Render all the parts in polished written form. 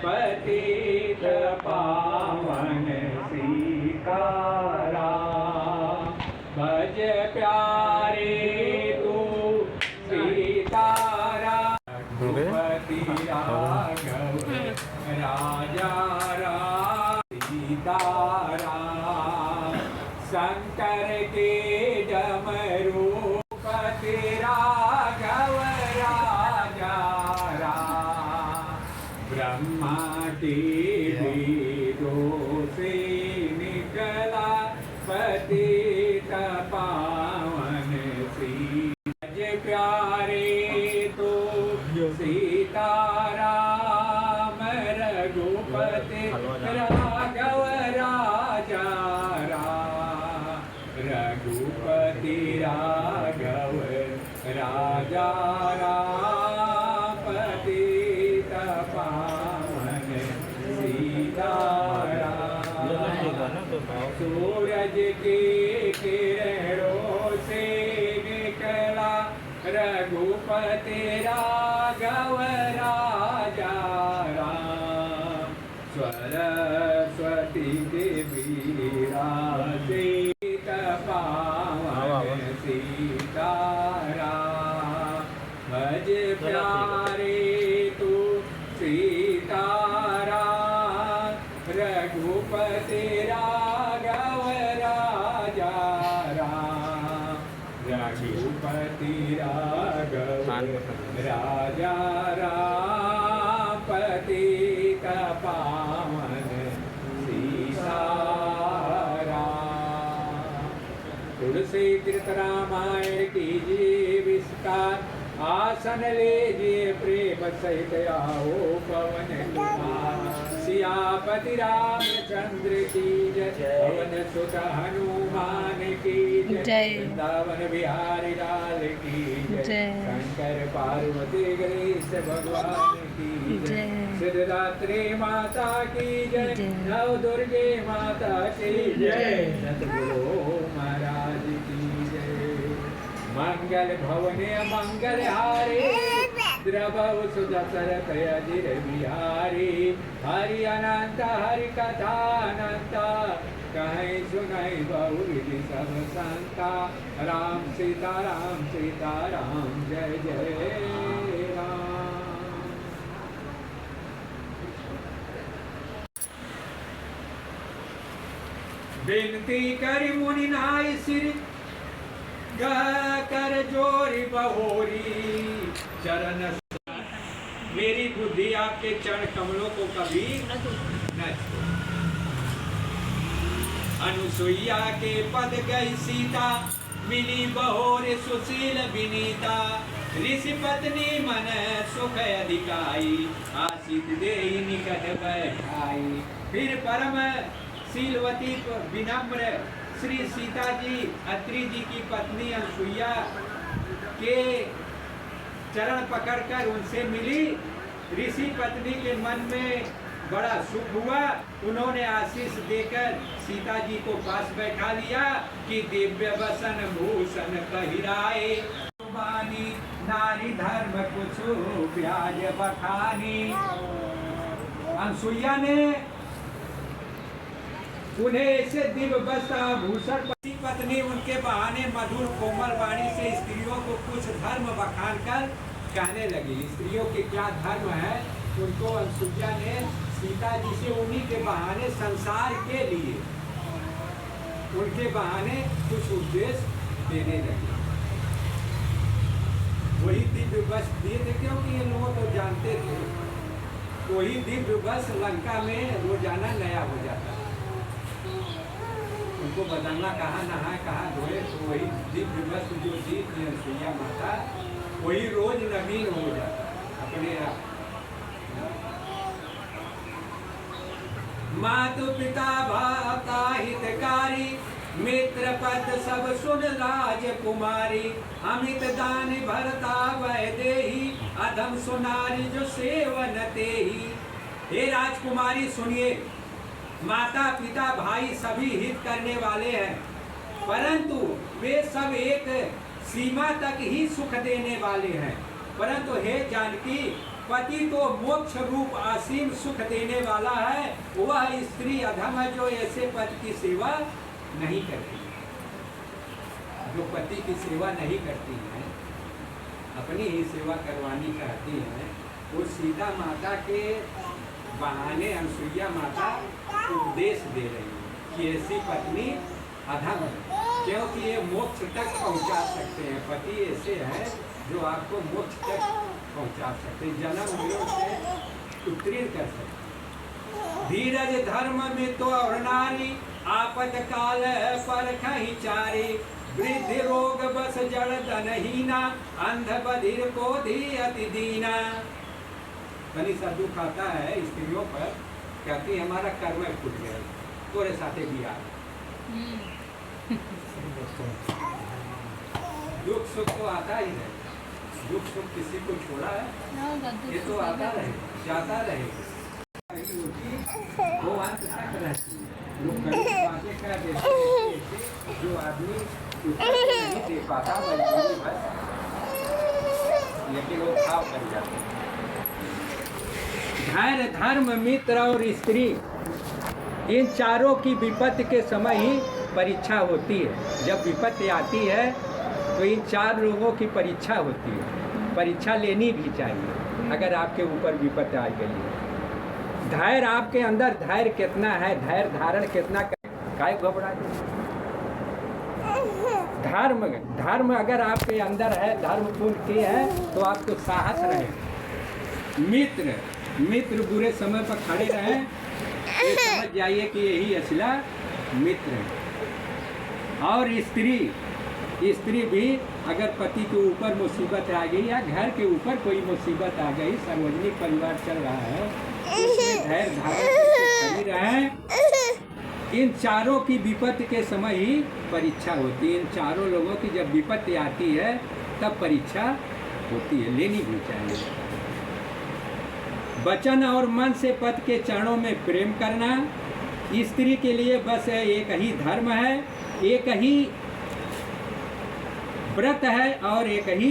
पतित पावन सीताराम। भज प्यारे तू सीताराम। रघुपति राघव राजा राम सीताराम। शंकर के जमरूपति राघव राजा राम। ब्रह्मा देवी से निकला पतित पावन भज प्यारे तो सीताराम। रघुपति राघव राजा राम। रघुपति राघव राजा राम। पतित पावन सीताराम। सूरज की किरणों से निकला रघुपति राघव राजा राम। सरस्वती देवी पतित पावन सीताराम। भज प्यारे तू सीताराम। रघुपति राघव राजा राम। रघुपति राघव राजा राम। पतित पावन सीताराम। तुलसी कृत रामायण कीजिए विस्तार। आसन लीजिए प्रेम सहित आओ पवन कुमार। सियापति रामचंद्र की जय। पवन सुत हनुमान की जय। वृंदावन बिहारी लाल की जय। शंकर पार्वती गणेश भगवान की जय। सिद्धरात्रि माता की जय। नव दुर्गे माता की जय। सतगुरु महाराज की जय। मंगल भवने मंगल हारे। द्रवौ सुदशरथ अजिर बिहारी। हरि अनंत हरि कथा अनंत। कहीं सुनाई बहुविधि सब संता। राम सीता राम जय जय राम। विनती करि मुनि नाई सिर। कर जोरी बहोरी चरण। मेरी बुद्धि आपके चरण कमलों को कभी न छोड़े। अनुसुईया के पद गई सीता। मिली बहोर सुशील विनीता। ऋषि पत्नी मन सुख अधिकाई। आशित देहि निकट बैठाई। फिर परम शीलवती विनम्र श्री सीता जी अत्रि जी की पत्नी अनुसुईया के चरण पकड़कर उनसे मिली। ऋषि पत्नी के मन में बड़ा सुख हुआ। उन्होंने आशीष देकर सीता जी को पास बैठा लिया कि दिव्य वसन भूषण पहिराए। नारी धर्म कुछ ब्याज बखानी। अनुसुईया ने उन्हें ऐसे दिव्य वस्त्र भूषण। पत्नी उनके बहाने मधुर कोमल वाणी से स्त्रियों को कुछ धर्म बखान कर कहने लगी। स्त्रियों के क्या धर्म है उनको अनुसुईया ने सीता जी से उन्हीं के बहाने संसार के लिए उनके बहाने कुछ उपदेश देने लगे। वही दिव्य वस्त्र दिए थे क्योंकि ये लोग तो जानते थे वही दिव्य वस्त्र लंका में रोजाना नया हो जाता। उनको बदलना कहाँ नहाए कहाँ धोए। तो वही दिव्य वस्त्र जो दी थी अनुसुईया माता वही रोज नवीन हो जाता अपने आप। मातु पिता भाता हितकारी। मित्र पद सब सुन राजकुमारी। अमित दान भरता वह देही। अधम सुनारी जो सेवन तेही। हे राजकुमारी सुनिए। माता पिता भाई सभी हित करने वाले हैं परंतु वे सब एक सीमा तक ही सुख देने वाले हैं। परंतु हे जानकी पति तो मोक्ष रूप असीम सुख देने वाला है, वह स्त्री अधम है जो ऐसे पति की सेवा नहीं करती है। जो पति की सेवा नहीं करती है, अपनी ही सेवा करवानी चाहती है, वो सीता माता के बहाने अनुसुईया माता उपदेश दे रही है कि ऐसी पत्नी अधम है, क्योंकि ये मोक्ष तक पहुंचा सकते हैं। पति ऐसे है जो आपको मोक्ष तक पहुंचा सकते हैं, जन्म मृत्यु से उत्तीर्ण कर सकते हैं। धीरज धर्म में तो और नारी, आपद काल पर कहीं चारी, वृद्धि रोग बस जड़ धनहीना, अंध बधिर को धी अति दीना। कहीं सा दुख आता है स्त्रियों पर, कहती हमारा कर्म फूट गया, तोरे साथे बिया। दुख सुख तो आता ही है, दुख सुख किसी को छोड़ा है, ये तो आता रहे जाता रहेगा। वो अंत तक रहती है। लोग बातें कर देते हैं, जो आदमी नहीं दे पाता मजबूरी बस, लेकिन वो खाव कर जाते हैं। धैर्य धर्म मित्र और स्त्री, इन चारों की विपत्ति के समय ही परीक्षा होती है। जब विपत्ति आती है तो इन चार लोगों की परीक्षा होती है, परीक्षा लेनी भी चाहिए अगर आपके ऊपर विपत्ति आ गई है। धैर्य आपके अंदर धैर्य कितना है, धैर्य धारण कितना काय घबरा। धर्म धर्म अगर आपके अंदर है, धर्म पूर्ण के है तो आपको साहस रहे। मित्र मित्र बुरे समय पर खड़े रहे, ये समझ जाइए कि यही असला मित्र है। और स्त्री भी अगर पति के ऊपर मुसीबत आ गई या घर के ऊपर कोई मुसीबत आ गई, सार्वजनिक परिवार चल रहा है, उसमें धैर्य धारण खड़ी रहे। इन चारों की विपत्ति के समय ही परीक्षा होती है। इन चारों लोगों की जब विपत्ति आती है तब परीक्षा होती है, लेनी भी चाहिए। वचन और मन से पति के चरणों में प्रेम करना स्त्री के लिए बस एक ही धर्म है, एक ही व्रत है और एक ही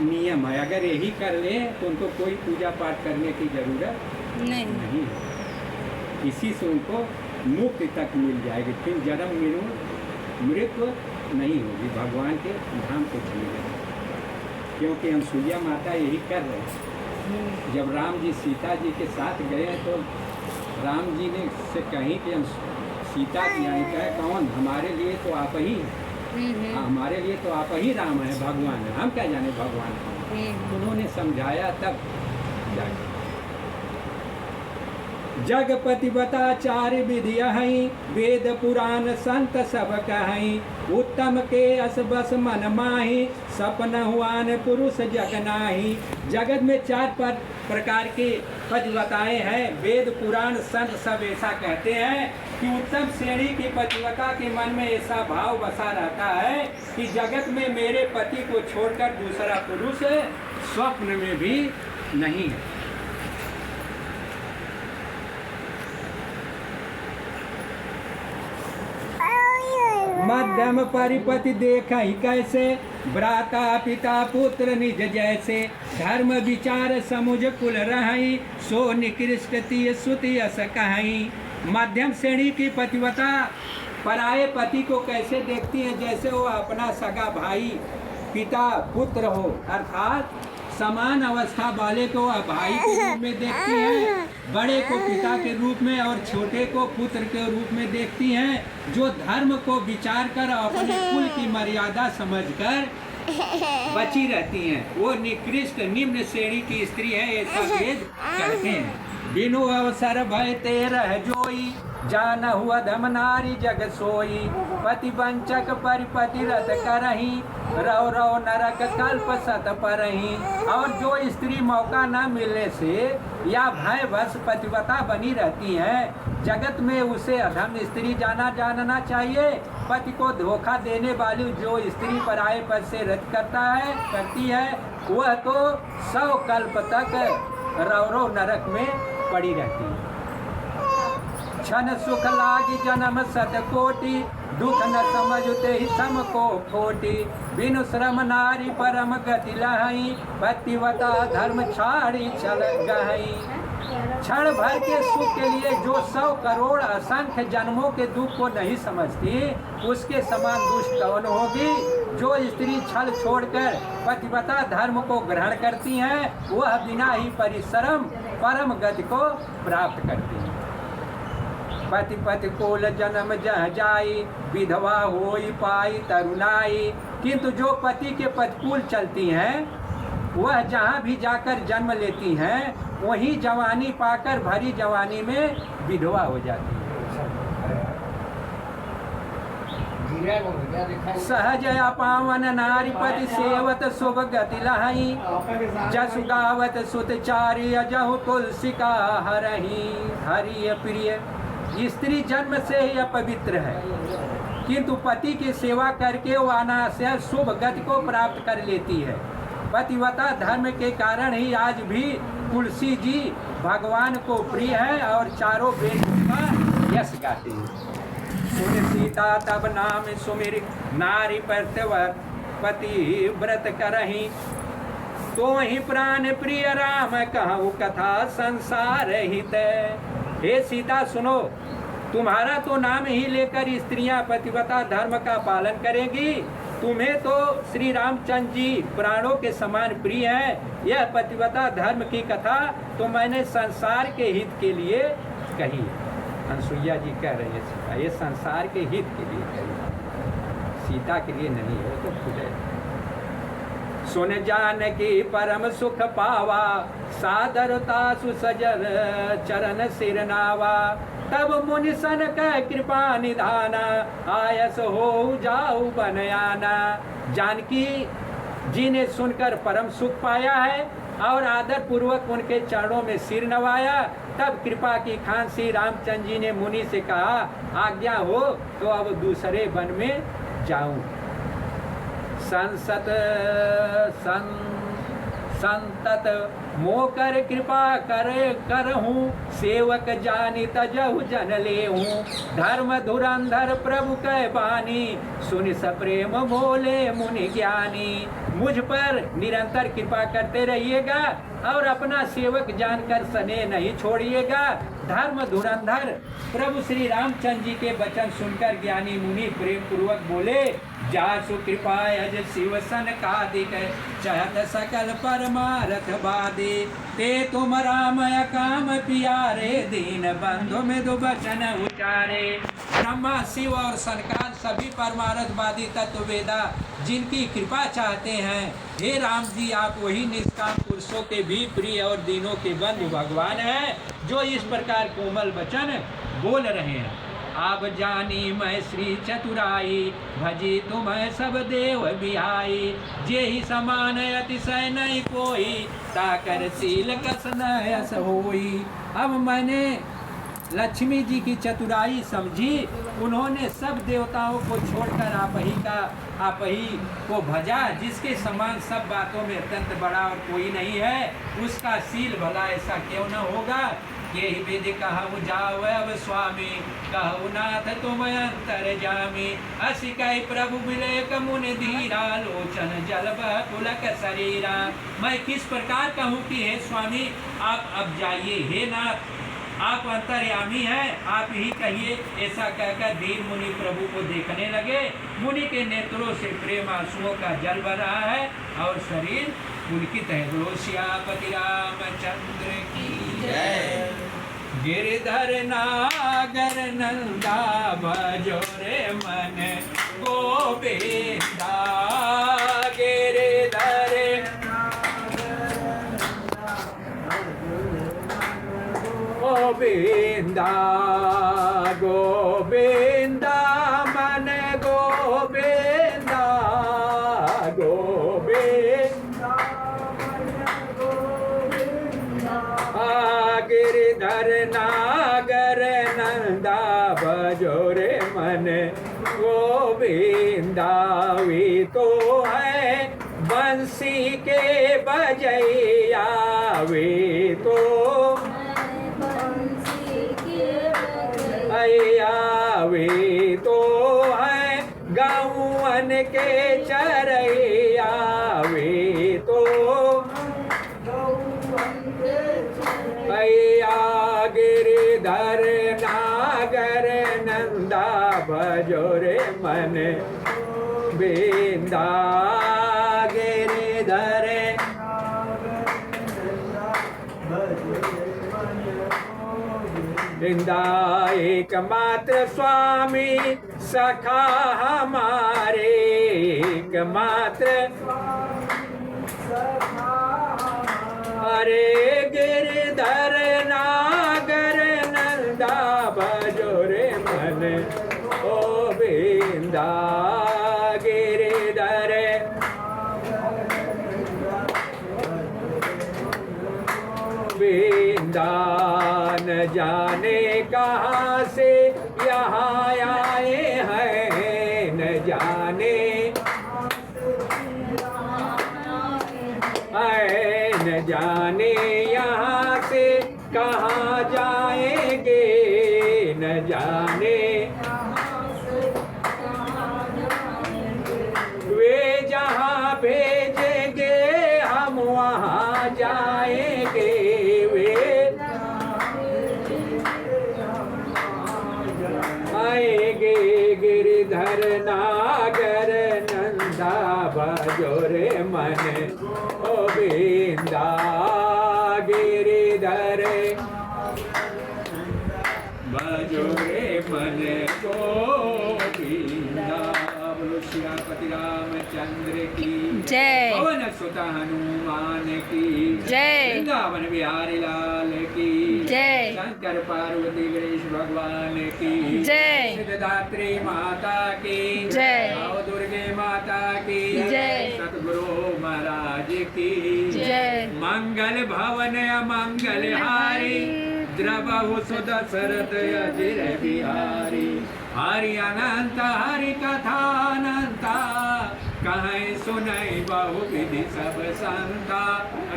नियम है। अगर यही कर ले तो उनको कोई पूजा पाठ करने की जरूरत नहीं है। इसी से उनको मुक्ति तक मिल जाएगी, फिर जन्म मृत्यु नहीं होगी, भगवान के धाम को चले जाएंगे। क्योंकि अनुसुईया माता यही कर रहे हैं। जब राम जी सीता जी के साथ गए तो राम जी ने से कहीं कि सीता जी आई, कहे कौन, हमारे लिए तो आप ही हैं, हमारे लिए तो आप ही राम है, भगवान है, हम क्या जाने भगवान कौन। उन्होंने समझाया तब जाके। जग पतिव्रताचार्य विधिया हई, वेद पुराण संत सब कहीं, उत्तम के अस बस मन माही, सपन हुआन पुरुष जग नाही। जगत में चार प्रकार के पतिव्रताएं हैं। वेद पुराण संत सब ऐसा कहते हैं कि उत्तम श्रेणी की पतिव्रता के मन में ऐसा भाव बसा रहता है कि जगत में मेरे पति को छोड़कर दूसरा पुरुष स्वप्न में भी नहीं है। मध्यम परिपति देखा ही कैसे, भ्राता पिता पुत्र निज जैसे, धर्म विचार समुझ कुल रही, सो निकृष्ट तीय सुति अस कहीं। मध्यम श्रेणी की पतिव्रता पराये पति को कैसे देखती है, जैसे वो अपना सगा भाई पिता पुत्र हो, अर्थात समान अवस्था वाले को भाई के रूप में देखती हैं, बड़े को पिता के रूप में और छोटे को पुत्र के रूप में देखती हैं। जो धर्म को विचार कर अपने कुल की मर्यादा समझकर बची रहती हैं, वो निकृष्ट निम्न श्रेणी की स्त्री है, ऐसा वेद कहते हैं। बिनु अवसर भय ते रह जोई, जान हुआ धम नारी जग सोई, पति वंचक परिपति रत करही, रव रव नरक कल्प सत परही। और जो स्त्री मौका न मिलने से या भय बस पतिव्रता बनी रहती है, जगत में उसे अधम स्त्री जानना चाहिए। पति को धोखा देने वाली जो स्त्री पराये पद से रत करती है, वह तो 100 कल्प तक रव रव नरक में पड़ी रहती है। क्षण सुख लागी जन्म सत कोटि, दुख न समझते ही सम को खोटी, बिनु श्रम नारी परम गति लहई, पतिव्रता धर्म छाड़ी चल गई। क्षण भर के सुख के लिए जो 100 करोड़ असंख्य जन्मों के दुख को नहीं समझती, उसके समान दुष्ट कौन होगी। जो स्त्री छल छोड़कर पतिव्रता धर्म को ग्रहण करती हैं, वह बिना ही परिश्रम परम गति को प्राप्त करती हैं। पति पति कोल जन्म जह जाई, विधवा होई पाई तरुणाई। किंतु जो पति के प्रतिकूल चलती हैं, वह जहाँ भी जाकर जन्म लेती हैं, वहीं जवानी पाकर भरी जवानी में विधवा हो जाती है। सहज अपावन नारी पति सेवत शुभ गति लहई, जसु गावत सुत चारि अजहु तुलसी का हरही। हरि प्रिय स्त्री जन्म से ही अपवित्र है, किंतु पति की सेवा करके वो अनायास शुभ गति को प्राप्त कर लेती है। पतिव्रता धर्म के कारण ही आज भी तुलसी जी भगवान को प्रिय है और चारों वेदों का यश गाते हैं। सुन सीता तब नाम सुमिर, नारी प्रतिव्रत पति व्रत करही। तो ही प्राण प्रिय राम कहूँ कथा संसार हित। हे सीता सुनो, तुम्हारा तो नाम ही लेकर स्त्रियां पतिव्रता धर्म का पालन करेंगी। तुम्हें तो श्री रामचंद्र जी प्राणों के समान प्रिय हैं। यह पतिव्रता धर्म की कथा तो मैंने संसार के हित के लिए कही। अनसुईया जी कह रही है सीता, ये संसार के हित के लिए कही, सीता के लिए नहीं है। तो खुद है। सुन जानकी परम सुख पावा, सादरता सुसजर चरण सिर नावा। तब मुनि सन कह कृपा निधाना, आयस हो जाऊ बनयाना। जानकी जी ने सुनकर परम सुख पाया है और आदर पूर्वक उनके चरणों में सिर नवाया। तब कृपा की खान श्री रामचंद्र जी ने मुनि से कहा, आज्ञा हो तो अब दूसरे वन में जाऊं। संतत मोकर कृपा करहूँ, सेवक जानी तजहु जन लेहूँ। धर्म धुरंधर प्रभु कह बानी, सुनि सप्रेम बोले मुनि ज्ञानी। मुझ पर निरंतर कृपा करते रहिएगा और अपना सेवक जानकर स्नेह नहीं छोड़िएगा। धर्म धुरंधर प्रभु श्री रामचंद्र जी के वचन सुनकर ज्ञानी मुनि प्रेम पूर्वक बोले, जासु कृपा अज शिव सन कादिक, चहत सकल परमारथ बादे। ते तुम राम काम पियारे, दीन बंधु मृदु वचन उचारे। ब्रह्मा शिव और सनकाद सभी परमारथवादी तत्ववेदा जिनकी कृपा चाहते हैं, हे राम जी आप वही निष्काम पुरुषों के भी प्रिय और दीनों के बंधु भगवान हैं, जो इस प्रकार कोमल वचन बोल रहे हैं। आप जानी मैं श्री चतुराई, भजी तुम्हें सब देव बिहाई। जे ही समान अतिशय नहीं कोई, ताकर शील कस नयस होई। अब मैंने लक्ष्मी जी की चतुराई समझी। उन्होंने सब देवताओं को छोड़कर आप ही को भजा, जिसके समान सब बातों में अत्यंत बड़ा और कोई नहीं है। उसका शील भला ऐसा क्यों न होगा। यही विधि कहु जाओ अब स्वामी, कहु नाथ तुम अंतर जामी। असी कही प्रभु विवेक मुनि धीरा, लोचन जल पुलक शरीरा। मैं किस प्रकार कहूँ कि हे स्वामी आप अब जाइए, हे नाथ आप अंतर्यामी हैं, आप ही कहिए। ऐसा कहकर धीर मुनि प्रभु को देखने लगे। मुनि के नेत्रों से प्रेम आंसुओं का जल बह रहा है और शरीर पुलकित है। बोलो श्यामपति रामचंद्र की जय। गिरधर नागर नंदा भजो रे मन गोविंदा। गिरधर गोविंदा गोविंदा मन गोविंदा गोविंदा गिरधर नागर नंदा भजो रे मन गोविंदा। वे तो है बंसी के बजैया, वे तो वे तो है के चरैया वे तो भैया गिरिधर नागर नंदा भजो रे मन बिंदा गिरिधर बिंदा एकमात्र स्वामी सखा हमारे एकमात्र हरे गिरधर नागर नंदा भजो रे मन ओ बिंदा गिरधर बिंदा न जाने कहाँ से यहाँ आए हैं न जाने न जाने यहाँ से कहाँ जाएंगे न जाने वे जहाँ भेजेंगे हम वहाँ जाएंगे वे आएंगे गिरधर नागर नंदा भजो रे मन ओ बिंदा गिरिधर भजो रे मन गोविंदा। बोलो श्रीपति रामचंद्र की जय। पवन सुत हनुमान की जय। वृंदावन बिहारी लाल की जय। शंकर पार्वती गणेश भगवान की जय। सिद्धात्री माता की जय। नव दुर्गे माता की जय। सतगुरु महाराज की जय। मंगल भवन अमंगल हारी द्रवहु सुदशरथ अजिर बिहारी हरि अनंत हरि कथा अनंता कहीं सुनई बहु विधि सब संता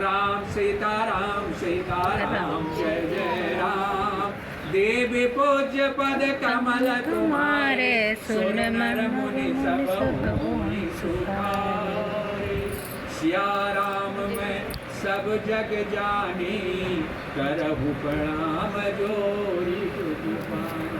राम सीता राम जय जय राम। देवी पूज्य पद कमल तुम्हारे सुन नर मुनि सब मुनि सुखारे। सिया राम मैं सब जग जानी करहु प्रणाम जोरी तुझ पानी।